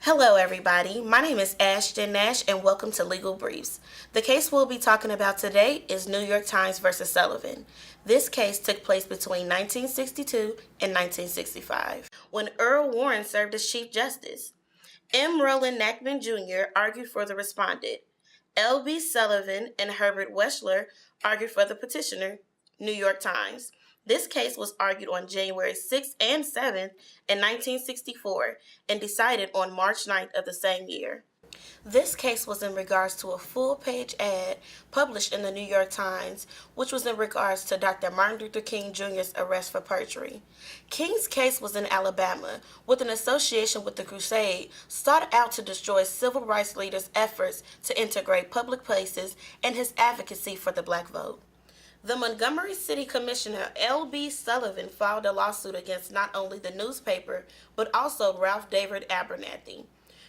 Hello, everybody. My name is Ashton Nash, and welcome to Legal Briefs. The case we'll be talking about today is New York Times versus Sullivan. This case took place between 1962 and 1965, when Earl Warren served as Chief Justice. M. Roland Nachman Jr. argued for the respondent. L.B. Sullivan and Herbert Weschler argued for the petitioner, New York Times. This case was argued on January 6th and 7th in 1964 and decided on March 9th of the same year. This case was in regards to a full-page ad published in the New York Times, which was in regards to Dr. Martin Luther King Jr.'s arrest for perjury. King's case was in Alabama, with an association with the Crusade sought out to destroy civil rights leaders' efforts to integrate public places and his advocacy for the black vote. The Montgomery City Commissioner L.B. Sullivan filed a lawsuit against not only the newspaper, but also Ralph David Abernathy.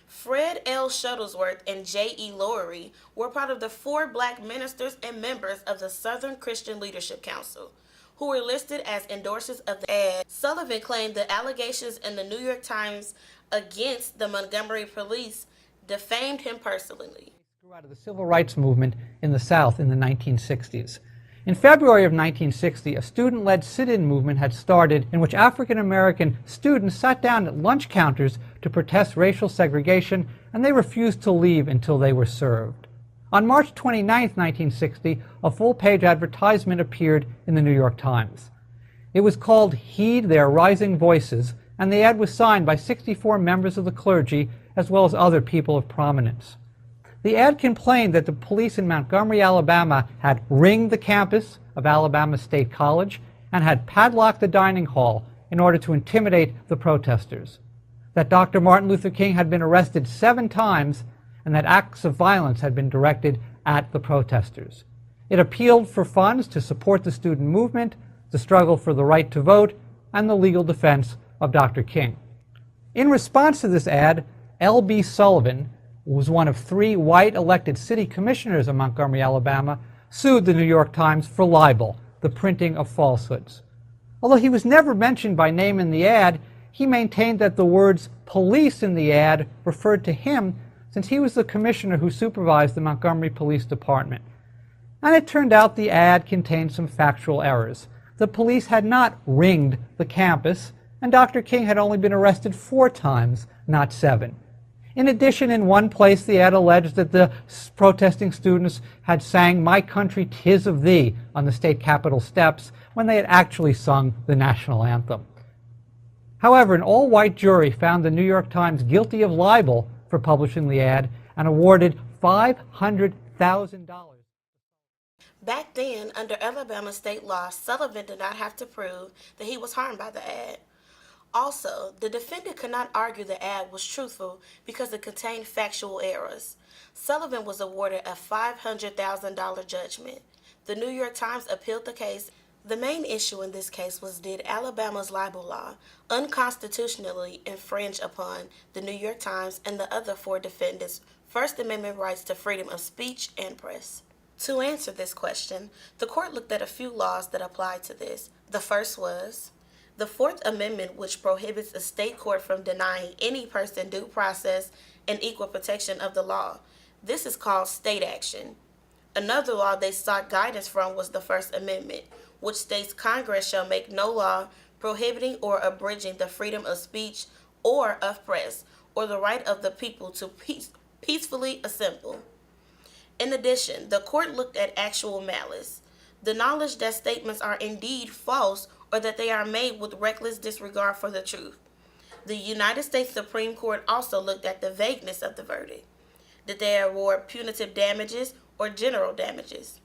Fred L. Shuttlesworth and J.E. Lowry were part of the 4 black ministers and members of the Southern Christian Leadership Council, who were listed as endorsers of the ad. Sullivan claimed the allegations in the New York Times against the Montgomery police defamed him personally. Grew out of the civil rights movement in the South in the 1960s. In February of 1960, a student-led sit-in movement had started in which African-American students sat down at lunch counters to protest racial segregation, and they refused to leave until they were served. On March 29, 1960, a full-page advertisement appeared in the New York Times. It was called Heed Their Rising Voices, and the ad was signed by 64 members of the clergy as well as other people of prominence. The ad complained that the police in Montgomery, Alabama had ringed the campus of Alabama State College and had padlocked the dining hall in order to intimidate the protesters, that Dr. Martin Luther King had been arrested 7 times, and that acts of violence had been directed at the protesters. It appealed for funds to support the student movement, the struggle for the right to vote, and the legal defense of Dr. King. In response to this ad, L.B. Sullivan, who was one of 3 white elected city commissioners of Montgomery, Alabama, sued the New York Times for libel, the printing of falsehoods. Although he was never mentioned by name in the ad, he maintained that the words police in the ad referred to him, since he was the commissioner who supervised the Montgomery Police Department. And it turned out the ad contained some factual errors. The police had not ringed the campus, and Dr. King had only been arrested 4 times, not 7. In addition, in one place, the ad alleged that the protesting students had sang "My Country 'Tis of Thee" on the state capitol steps when they had actually sung the national anthem. However, an all-white jury found the New York Times guilty of libel for publishing the ad and awarded $500,000. Back then, under Alabama state law, Sullivan did not have to prove that he was harmed by the ad. Also, the defendant could not argue the ad was truthful because it contained factual errors. Sullivan was awarded a $500,000 judgment. The New York Times appealed the case. The main issue in this case was, did Alabama's libel law unconstitutionally infringe upon the New York Times and the other 4 defendants' First Amendment rights to freedom of speech and press? To answer this question, the court looked at a few laws that applied to this. The first was the 4th Amendment, which prohibits a state court from denying any person due process and equal protection of the law. This is called state action. Another law they sought guidance from was the First Amendment, which states Congress shall make no law prohibiting or abridging the freedom of speech or of press, or the right of the people to peacefully assemble. In addition, the court looked at actual malice, the knowledge that statements are indeed false or that they are made with reckless disregard for the truth. The United States Supreme Court also looked at the vagueness of the verdict. Did they award punitive damages or general damages?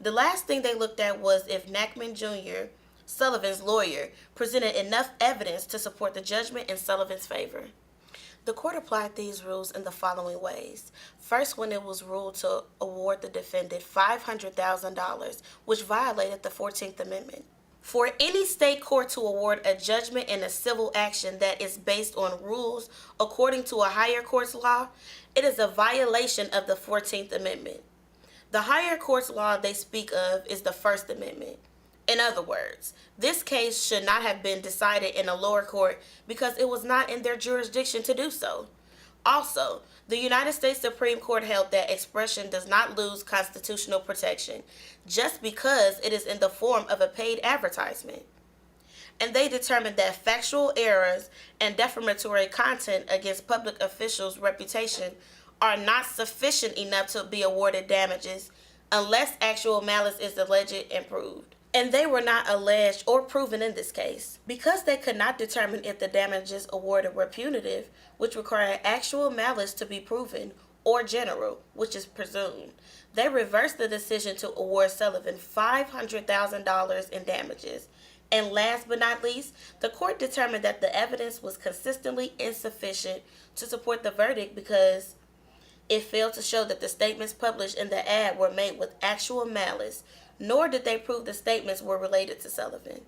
The last thing they looked at was if Nachman Jr., Sullivan's lawyer, presented enough evidence to support the judgment in Sullivan's favor. The court applied these rules in the following ways. First, when it was ruled to award the defendant $500,000, which violated the 14th Amendment. For any state court to award a judgment in a civil action that is based on rules according to a higher court's law, it is a violation of the 14th Amendment. The higher court's law they speak of is the First Amendment. In other words, this case should not have been decided in a lower court because it was not in their jurisdiction to do so. Also, the United States Supreme Court held that expression does not lose constitutional protection just because it is in the form of a paid advertisement. And they determined that factual errors and defamatory content against public officials' reputation are not sufficient enough to be awarded damages unless actual malice is alleged and proved. And they were not alleged or proven in this case. Because they could not determine if the damages awarded were punitive, which required actual malice to be proven, or general, which is presumed, they reversed the decision to award Sullivan $500,000 in damages. And last but not least, the court determined that the evidence was consistently insufficient to support the verdict because it failed to show that the statements published in the ad were made with actual malice, nor did they prove the statements were related to Sullivan.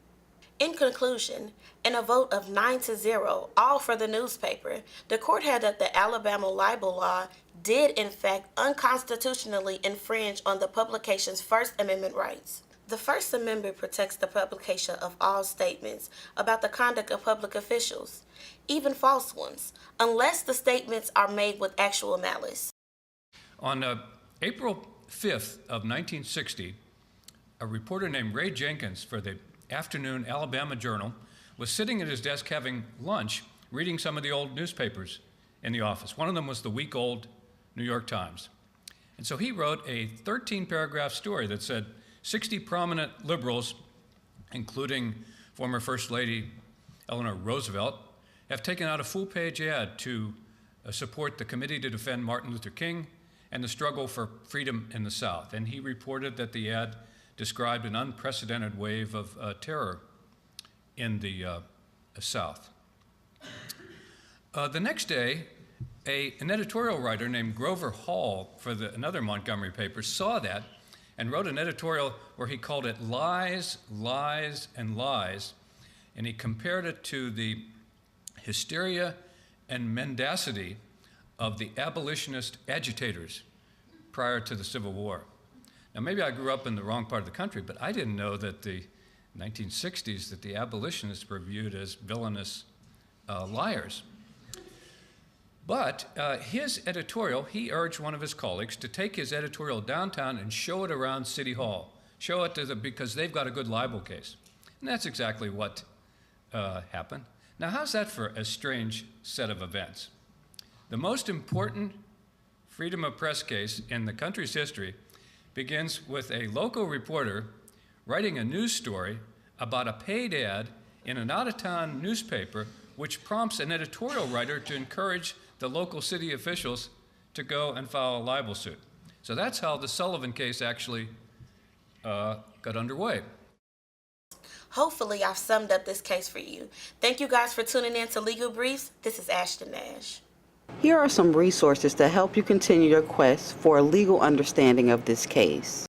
In conclusion, in a vote of 9-0, all for the newspaper, the court held that the Alabama libel law did in fact unconstitutionally infringe on the publication's First Amendment rights. The First Amendment protects the publication of all statements about the conduct of public officials, even false ones, unless the statements are made with actual malice. On April 5th of 1960, a reporter named Ray Jenkins for the Afternoon Alabama Journal was sitting at his desk having lunch, reading some of the old newspapers in the office. One of them was the week-old New York Times. And so he wrote a 13-paragraph story that said, 60 prominent liberals, including former First Lady Eleanor Roosevelt, have taken out a full-page ad to support the Committee to Defend Martin Luther King and the struggle for freedom in the South. And he reported that the ad described an unprecedented wave of terror in the South. The next day, an editorial writer named Grover Hall for another Montgomery paper saw that and wrote an editorial where he called it Lies, Lies, and Lies, and he compared it to the hysteria and mendacity of the abolitionist agitators prior to the Civil War. Now, maybe I grew up in the wrong part of the country, but I didn't know that the 1960s that the abolitionists were viewed as villainous liars. But his editorial, he urged one of his colleagues to take his editorial downtown and show it around City Hall. Show it to because they've got a good libel case. And that's exactly what happened. Now, how's that for a strange set of events? The most important freedom of press case in the country's history begins with a local reporter writing a news story about a paid ad in an out-of-town newspaper which prompts an editorial writer to encourage the local city officials to go and file a libel suit. So that's how the Sullivan case actually got underway. Hopefully, I've summed up this case for you. Thank you guys for tuning in to Legal Briefs. This is Ashton Nash. Here are some resources to help you continue your quest for a legal understanding of this case.